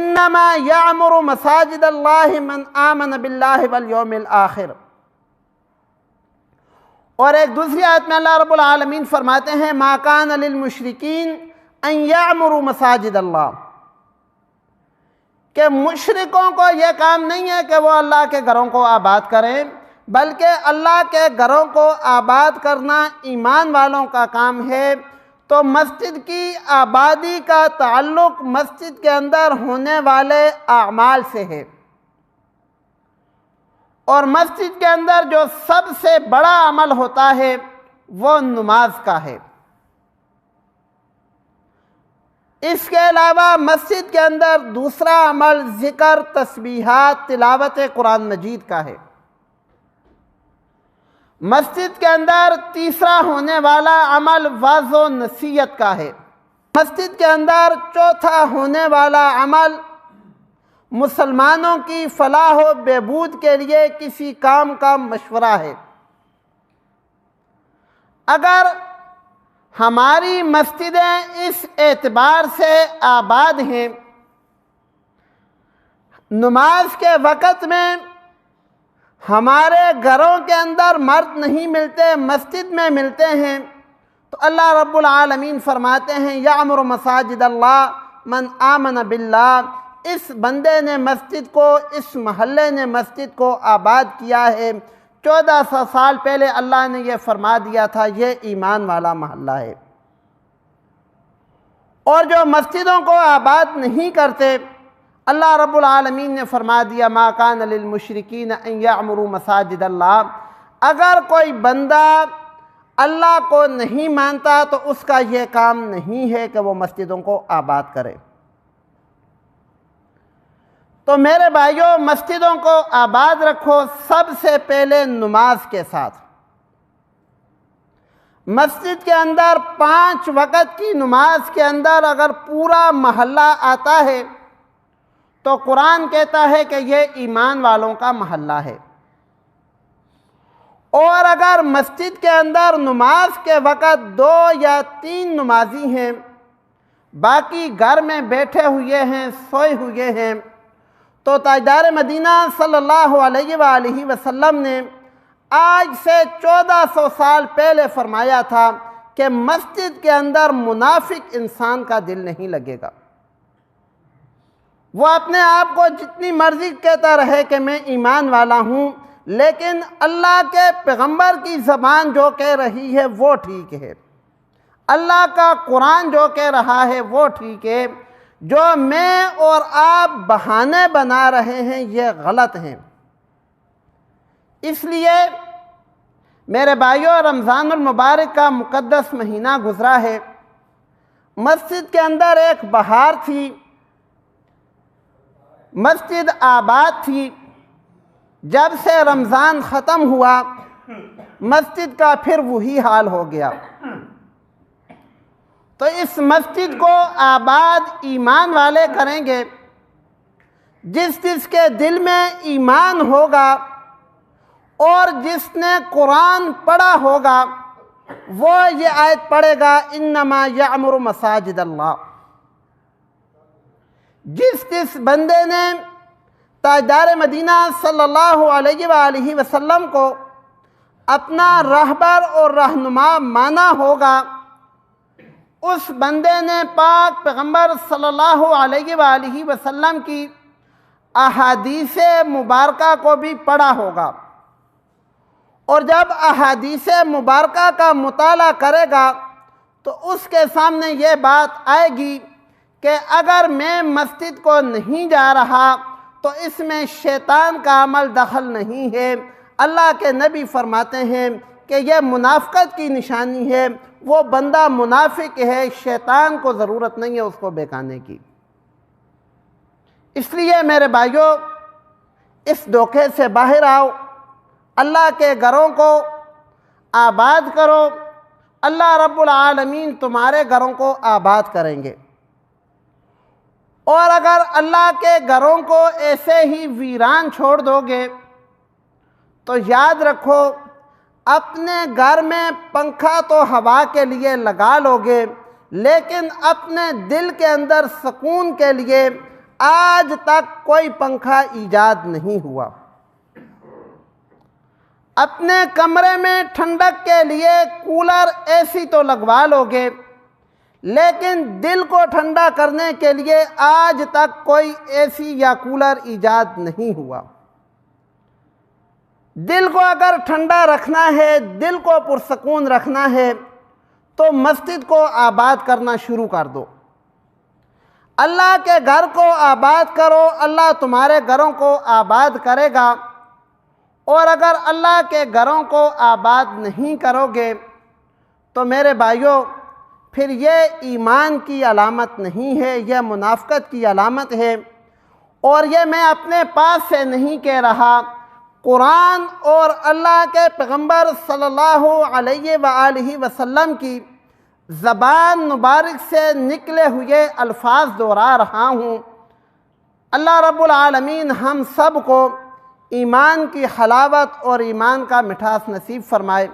انما یعمر مساجد اللہ من آمن باللہ والیوم الآخر۔ اور ایک دوسری آیت میں اللہ رب العالمین فرماتے ہیں ما کان للمشرکین ان یعمروا مساجد اللہ، کہ مشرکوں کو یہ کام نہیں ہے کہ وہ اللہ کے گھروں کو آباد کریں، بلکہ اللہ کے گھروں کو آباد کرنا ایمان والوں کا کام ہے۔ تو مسجد کی آبادی کا تعلق مسجد کے اندر ہونے والے اعمال سے ہے، اور مسجد کے اندر جو سب سے بڑا عمل ہوتا ہے وہ نماز کا ہے۔ اس کے علاوہ مسجد کے اندر دوسرا عمل ذکر، تسبیحات، تلاوت قرآن مجید کا ہے۔ مسجد کے اندر تیسرا ہونے والا عمل وعظ و نصیحت کا ہے۔ مسجد کے اندر چوتھا ہونے والا عمل مسلمانوں کی فلاح و بہبود کے لیے کسی کام کا مشورہ ہے۔ اگر ہماری مسجدیں اس اعتبار سے آباد ہیں، نماز کے وقت میں ہمارے گھروں کے اندر مرد نہیں ملتے، مسجد میں ملتے ہیں، تو اللہ رب العالمین فرماتے ہیں یعمر مساجد اللہ من آمن باللہ، اس بندے نے مسجد کو، اس محلے نے مسجد کو آباد کیا ہے۔ 1400 سال پہلے اللہ نے یہ فرما دیا تھا یہ ایمان والا محلہ ہے۔ اور جو مسجدوں کو آباد نہیں کرتے، اللہ رب العالمین نے فرما دیا ما کان للمشرکین ان یعمروا مساجد اللہ، اگر کوئی بندہ اللہ کو نہیں مانتا تو اس کا یہ کام نہیں ہے کہ وہ مسجدوں کو آباد کرے۔ تو میرے بھائیوں، مسجدوں کو آباد رکھو سب سے پہلے نماز کے ساتھ۔ مسجد کے اندر 5 وقت کی نماز کے اندر اگر پورا محلہ آتا ہے تو قرآن کہتا ہے کہ یہ ایمان والوں کا محلہ ہے۔ اور اگر مسجد کے اندر نماز کے وقت 2 یا 3 نمازی ہیں، باقی گھر میں بیٹھے ہوئے ہیں، سوئے ہوئے ہیں، تو تاجدار مدینہ صلی اللہ علیہ وآلہ وسلم نے آج سے 1400 سال پہلے فرمایا تھا کہ مسجد کے اندر منافق انسان کا دل نہیں لگے گا۔ وہ اپنے آپ کو جتنی مرضی کہتا رہے کہ میں ایمان والا ہوں، لیکن اللہ کے پیغمبر کی زبان جو کہہ رہی ہے وہ ٹھیک ہے، اللہ کا قرآن جو کہہ رہا ہے وہ ٹھیک ہے، جو میں اور آپ بہانے بنا رہے ہیں یہ غلط ہیں۔ اس لیے میرے بھائیوں، رمضان المبارک کا مقدس مہینہ گزرا ہے، مسجد کے اندر ایک بہار تھی، مسجد آباد تھی۔ جب سے رمضان ختم ہوا مسجد کا پھر وہی حال ہو گیا۔ تو اس مسجد کو آباد ایمان والے کریں گے۔ جس جس کے دل میں ایمان ہوگا اور جس نے قرآن پڑھا ہوگا وہ یہ آیت پڑھے گا انما یعمر مساجد اللہ۔ جس جس بندے نے تاجدار مدینہ صلی اللہ علیہ وآلہ وسلم کو اپنا رہبر اور رہنما مانا ہوگا، اس بندے نے پاک پیغمبر صلی اللہ علیہ وآلہ وسلم کی احادیث مبارکہ کو بھی پڑھا ہوگا، اور جب احادیث مبارکہ کا مطالعہ کرے گا تو اس کے سامنے یہ بات آئے گی کہ اگر میں مسجد کو نہیں جا رہا تو اس میں شیطان کا عمل دخل نہیں ہے۔ اللہ کے نبی فرماتے ہیں کہ یہ منافقت کی نشانی ہے، وہ بندہ منافق ہے، شیطان کو ضرورت نہیں ہے اس کو بہکانے کی۔ اس لیے میرے بھائیوں، اس دھوکے سے باہر آؤ، اللہ کے گھروں کو آباد کرو، اللہ رب العالمین تمہارے گھروں کو آباد کریں گے۔ اور اگر اللہ کے گھروں کو ایسے ہی ویران چھوڑ دو گے تو یاد رکھو اپنے گھر میں پنکھا تو ہوا کے لیے لگا لو گے، لیکن اپنے دل کے اندر سکون کے لیے، آج تک کوئی پنکھا ایجاد نہیں ہوا۔ اپنے کمرے میں ٹھنڈک کے لیے کولر اے سی تو لگوا لو گے، لیکن دل کو ٹھنڈا کرنے کے لیے آج تک کوئی اے سی یا کولر ایجاد نہیں ہوا۔ دل کو اگر ٹھنڈا رکھنا ہے، دل کو پرسکون رکھنا ہے، تو مسجد کو آباد کرنا شروع کر دو۔ اللہ کے گھر کو آباد کرو، اللہ تمہارے گھروں کو آباد کرے گا۔ اور اگر اللہ کے گھروں کو آباد نہیں کرو گے تو میرے بھائیوں، پھر یہ ایمان کی علامت نہیں ہے، یہ منافقت کی علامت ہے۔ اور یہ میں اپنے پاس سے نہیں کہہ رہا، قرآن اور اللہ کے پیغمبر صلی اللہ علیہ وآلہ وسلم کی زبان مبارک سے نکلے ہوئے الفاظ دہرا رہا ہوں۔ اللہ رب العالمین ہم سب کو ایمان کی حلاوت اور ایمان کا مٹھاس نصیب فرمائے۔